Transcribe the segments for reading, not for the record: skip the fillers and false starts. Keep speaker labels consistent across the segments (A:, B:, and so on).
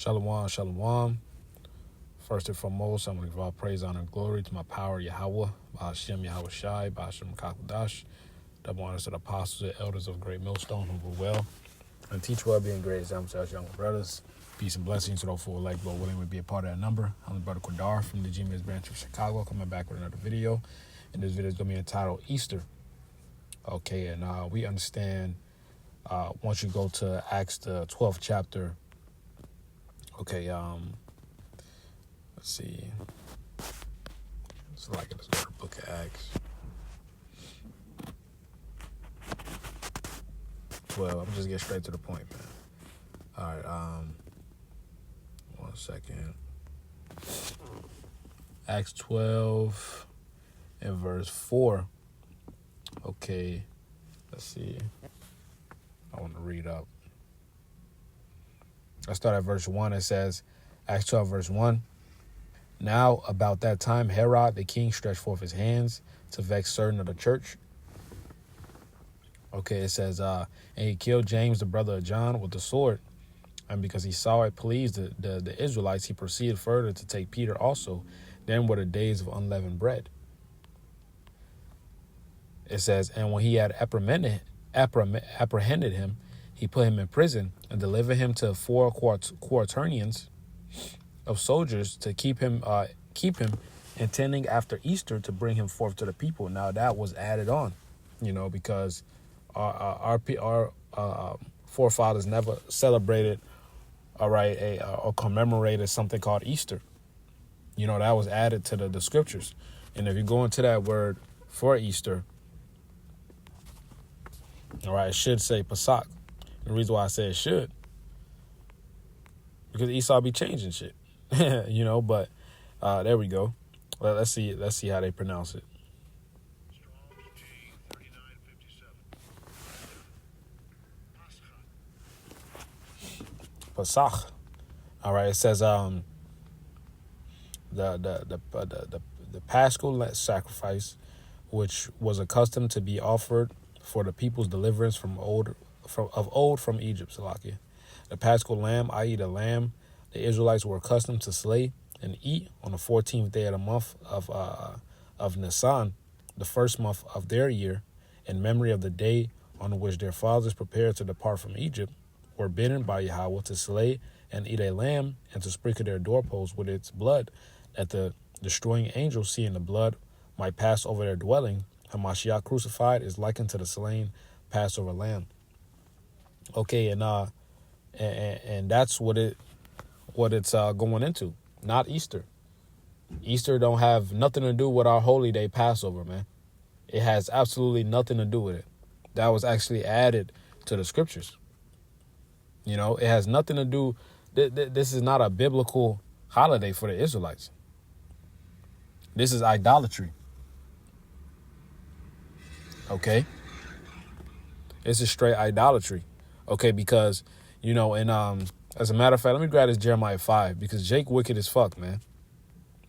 A: Shalom, shalom. First and foremost, I'm going to give all praise, honor, and glory to my power, Yahweh, Ba'ashem Yahweh Shai, Ba'ashem Kakodash, double honors to the apostles and elders of Great Millstone who were well and teach well, being great examples to us younger brothers. Peace and blessings to those who would like, but willing to be a part of that number. I'm the brother Qadar from the GMS branch of Chicago, coming back with another video. And this video is going to be entitled Easter. Okay, and we understand once you go to Acts, the 12th chapter. Okay, let's see. It's like this book of Acts. Well, I'm just getting straight to the point, man. All right, 1 second. Acts 12 and verse 4. Okay, let's see. I want to read up. I start at verse 1. It says, Acts 12, verse 1. Now, about that time, Herod the king stretched forth his hands to vex certain of the church. Okay, it says, and he killed James, the brother of John, with the sword. And because he saw it pleased the Israelites, he proceeded further to take Peter also. Then were the days of unleavened bread. It says, and when he had apprehended him, he put him in prison and delivered him to 4 quaternions of soldiers to keep him, intending after Easter to bring him forth to the people. Now that was added on, because our forefathers never celebrated, or commemorated something called Easter. That was added to the scriptures. And if you go into that word for Easter, all right, it should say Pesach. The reason why I say it should, because Esau be changing shit, but there we go. Let's see how they pronounce it. Pesach. All right, it says the Paschal sacrifice, which was accustomed to be offered for the people's deliverance from old from Egypt. Salakia. The Paschal lamb, i.e. the lamb the Israelites were accustomed to slay and eat on the 14th day of the month of Nisan, the first month of their year, in memory of the day on which their fathers prepared to depart from Egypt, were bidden by Yahweh to slay and eat a lamb and to sprinkle their doorposts with its blood, that the destroying angel, seeing the blood, might pass over their dwelling. Hamashiach crucified is likened to the slain Passover lamb. Okay, and that's what it's going into. Not Easter. Easter don't have nothing to do with our holy day Passover, man. It has absolutely nothing to do with it. That was actually added to the scriptures. It has nothing to do. This is not a biblical holiday for the Israelites. This is idolatry. Okay? This is straight idolatry. Okay, because, and as a matter of fact, let me grab this Jeremiah 5, because Jake wicked as fuck, man.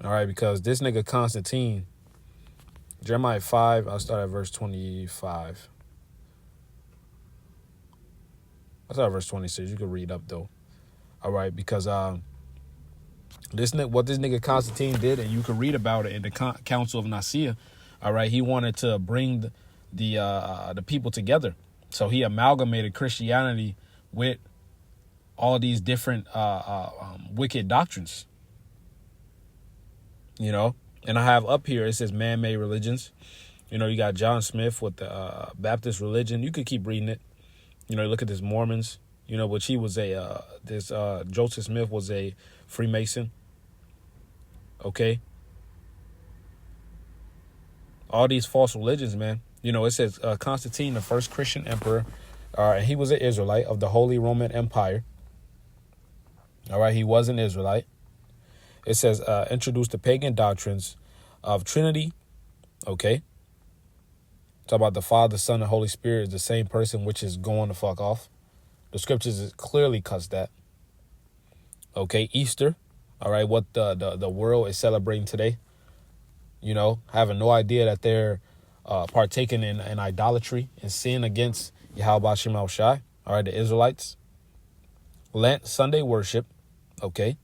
A: All right, because this nigga Constantine, Jeremiah 5, I'll start at verse 25. I'll start at verse 26. You can read up, though. All right, because what this nigga Constantine did, and you can read about it in the Council of Nicaea. All right, he wanted to bring the people together. So he amalgamated Christianity with all these different wicked doctrines. And I have up here, it says man-made religions. You got John Smith with the Baptist religion. You could keep reading it. You look at this Mormons, which he was Joseph Smith was a Freemason. Okay. All these false religions, man. It says Constantine, the first Christian emperor, and he was an Israelite of the Holy Roman Empire. All right, he was an Israelite. It says introduced the pagan doctrines of Trinity. Okay. Talk about the Father, Son, and Holy Spirit is the same person, which is going the fuck off. The scriptures clearly cuts that. Okay, Easter. All right, what the world is celebrating today. Having no idea that they're partaking in idolatry and sin against Yahweh Ba'ashem Shai. All right, the Israelites. Lent, Sunday worship. Okay.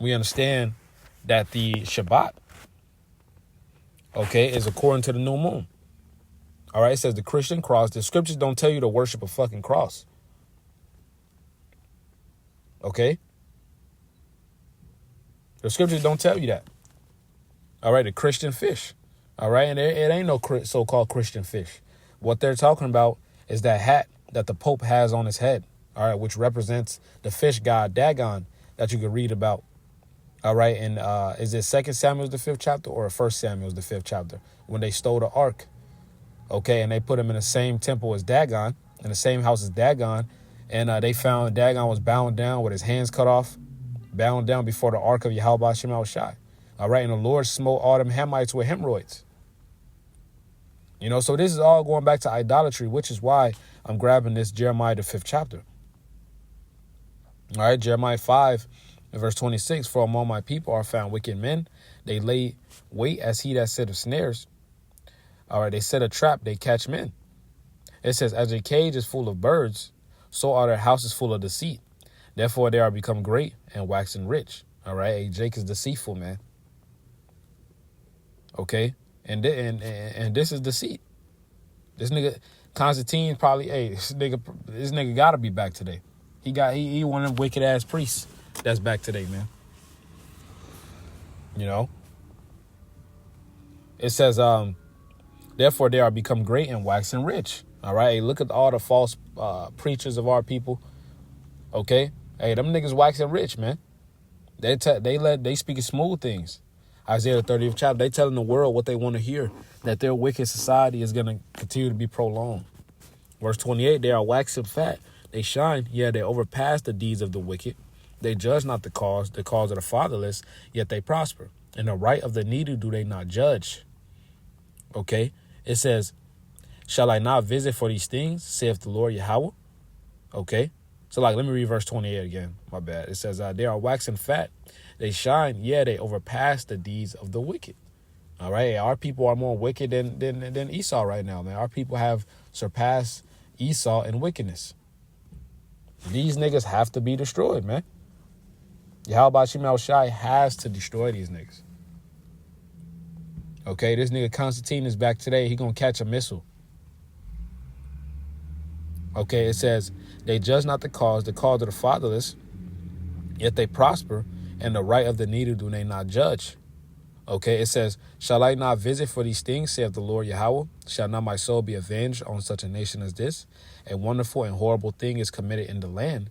A: We understand that the Shabbat, okay, is according to the new moon. All right. It says the Christian cross. The scriptures don't tell you to worship a fucking cross. Okay. The scriptures don't tell you that. All right. The Christian fish. All right. And it ain't no so-called Christian fish. What they're talking about is that hat that the Pope has on his head. All right. Which represents the fish god Dagon that you can read about. All right. And is it 2 Samuel the 5th chapter or 1 Samuel the 5th chapter when they stole the ark? Okay. And they put him in the same temple as Dagon, in the same house as Dagon. And they found Dagon was bound down with his hands cut off, bound down before the ark of Yahweh Shema Shai. All right. And the Lord smote all them Hamites with hemorrhoids. You know, so this is all going back to idolatry, which is why I'm grabbing this Jeremiah the 5th chapter. All right. Jeremiah 5 and verse 26. For among my people are found wicked men. They lay wait as he that setteth snares. All right. They set a trap. They catch men. It says, as a cage is full of birds, so are their houses full of deceit. Therefore, they are become great and waxen rich. All right. Hey, Jake is deceitful, man. Okay. And this is deceit. This nigga, Constantine probably, hey, this nigga gotta be back today. He one of them wicked ass priests that's back today, man. You know? It says, therefore, they are become great and waxen rich. All right. Hey, look at all the false preachers of our people. Okay. Hey, them niggas waxing rich, man. They speaking smooth things. Isaiah 30th chapter. They telling the world what they want to hear, that their wicked society is going to continue to be prolonged. Verse 28. They are waxing fat. They shine. Yeah, they overpass the deeds of the wicked. They judge not the cause of the fatherless, yet they prosper. And the right of the needy do they not judge. Okay. It says, shall I not visit for these things, saith the Lord Yahweh? Okay. So let me read verse 28 again. My bad. It says, they are waxing fat. They shine. Yeah, they overpass the deeds of the wicked. All right. Our people are more wicked than Esau right now, man. Our people have surpassed Esau in wickedness. These niggas have to be destroyed, man. Yahweh Shema Shai has to destroy these niggas. Okay, this nigga Constantine is back today. He gonna catch a missile. Okay, it says, they judge not the cause of the fatherless, yet they prosper, and the right of the needy do they not judge. Okay, it says, shall I not visit for these things, saith the Lord Yahweh? Shall not my soul be avenged on such a nation as this? A wonderful and horrible thing is committed in the land.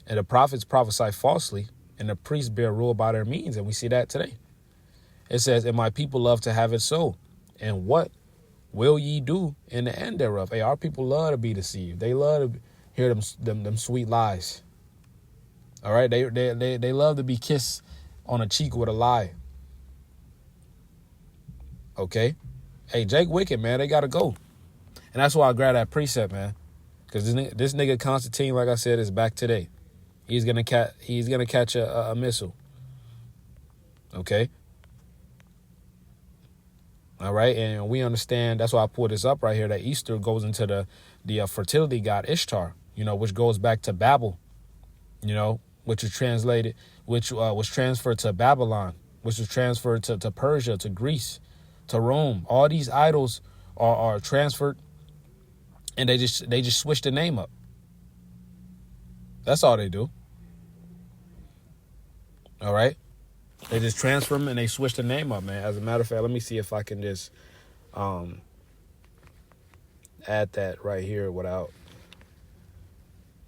A: And the prophets prophesy falsely, and the priests bear rule by their means. And we see that today. It says, and my people love to have it so. And what will ye do in the end thereof? Hey, our people love to be deceived. They love to hear them sweet lies. All right, they love to be kissed on a cheek with a lie. Okay, hey, Jake Wicked, man, they gotta go, and that's why I grabbed that precept, man, because this nigga Constantine, like I said, is back today. He's gonna catch a missile. Okay. All right, and we understand, that's why I pulled this up right here, that Easter goes into the fertility god Ishtar, you know, which goes back to Babel, you know, which was transferred to Babylon, which was transferred to Persia, to Greece, to Rome. All these idols are transferred, and they just switch the name up. That's all they do. All right. They just transfer them and they switch the name up, man. As a matter of fact, let me see if I can just add that right here without.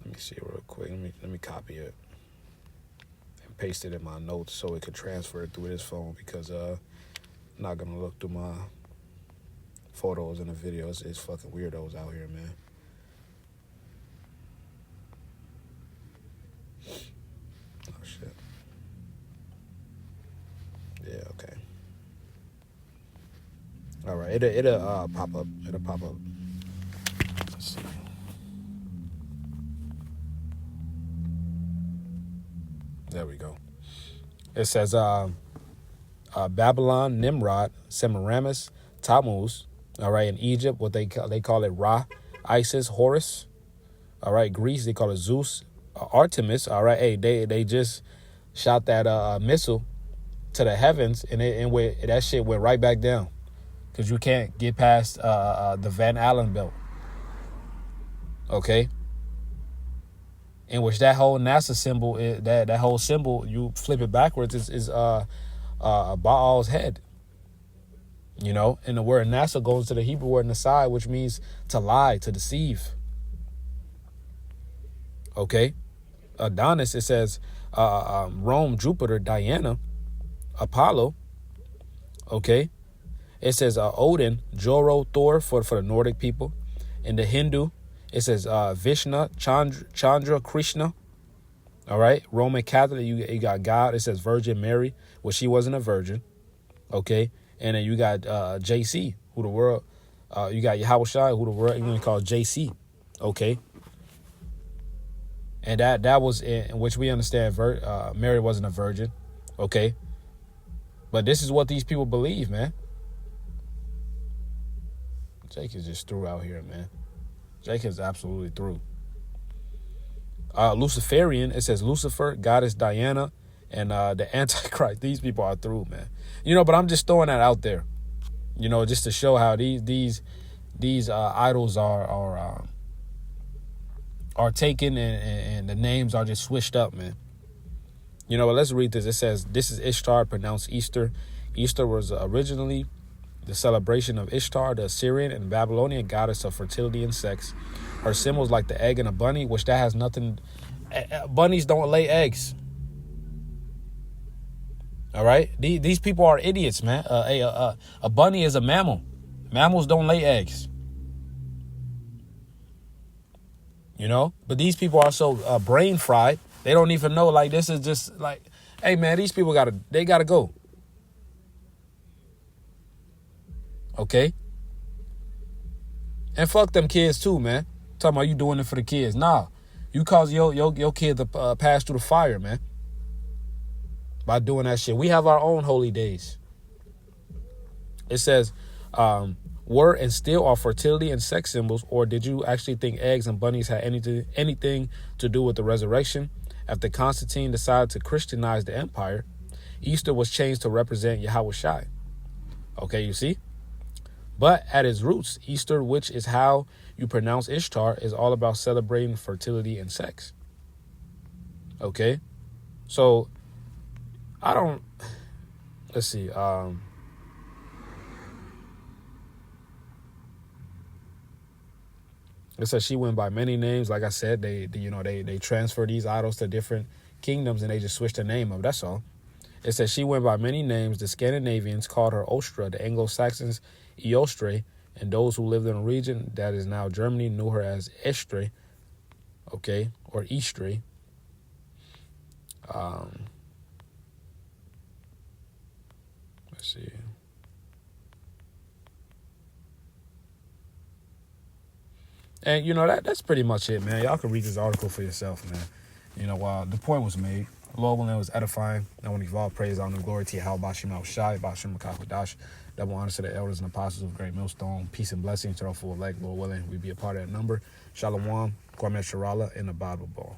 A: Let me see real quick. Let me copy it and paste it in my notes so it could transfer it through this phone, because I'm not gonna look through my photos and the videos. It's fucking weirdos out here, man. Oh shit. Yeah, okay. All right, it'll pop up. It'll pop up. Let's see. There we go. It says Babylon, Nimrod, Semiramis, Tammuz. All right, in Egypt, what they call it Ra, Isis, Horus. All right, Greece, they call it Zeus, Artemis, all right, hey, they just shot that missile to the heavens, and that shit went right back down because you can't get past the Van Allen belt. Okay, in which that whole NASA symbol, that whole symbol, you flip it backwards, is Baal's head. You know, and the word NASA goes to the Hebrew word Nasai, which means to lie, to deceive. Okay, Adonis, it says Rome, Jupiter, Diana, Apollo. Okay, it says Odin, Joro, Thor for the Nordic people. In the Hindu, it says Vishnu, Chandra, Krishna. All right, Roman Catholic, you got God. It says Virgin Mary, well, she wasn't a virgin. Okay, and then you got JC, who the world, you got Yahushua, who the world England calls JC. Okay, and that was in which we understand Mary wasn't a virgin. Okay, but this is what these people believe, man. Jake is just through out here, man. Jake is absolutely through. Luciferian, it says Lucifer, goddess Diana, and the Antichrist. These people are through, man. You know, but I'm just throwing that out there, you know, just to show how these idols are taken and the names are just switched up, man. You know, let's read this. It says, this is Ishtar, pronounced Easter. Easter was originally the celebration of Ishtar, the Assyrian and Babylonian goddess of fertility and sex. Her symbols like the egg and a bunny, which that has nothing. Bunnies don't lay eggs. All right, these people are idiots, man. A bunny is a mammal. Mammals don't lay eggs. You know, but these people are so brain fried. They don't even know. Like, this is just like, hey, man, these people gotta go. Okay. And fuck them kids too, man. Talking about you doing it for the kids. Nah, you cause your kid to pass through the fire, man. By doing that shit. We have our own holy days. It says, were and still are fertility and sex symbols, or did you actually think eggs and bunnies had anything to do with the resurrection? After Constantine decided to Christianize the empire, Easter was changed to represent Yahushua. Okay, you see? But at its roots, Easter, which is how you pronounce Ishtar, is all about celebrating fertility and sex. Okay? So, let's see. It says she went by many names. Like I said, they transfer these idols to different kingdoms and they just switch the name up. That's all. It says she went by many names. The Scandinavians called her Ostra, the Anglo-Saxons Eostre, and those who lived in a region that is now Germany knew her as Estre, okay, or Istre. Let's see. And, you know, that's pretty much it, man. Y'all can read this article for yourself, man. You know, the point was made. Lord willing, it was edifying. I want to give all praise, honor, and glory to Yahweh, Bashim Al-Shai, Bashim Al-Kakwadash. Double honor to the elders and apostles of Great Millstone. Peace and blessings to our full elect. Lord willing, we be a part of that number. Shalom, Kwame Sharala, and the Bible Ball.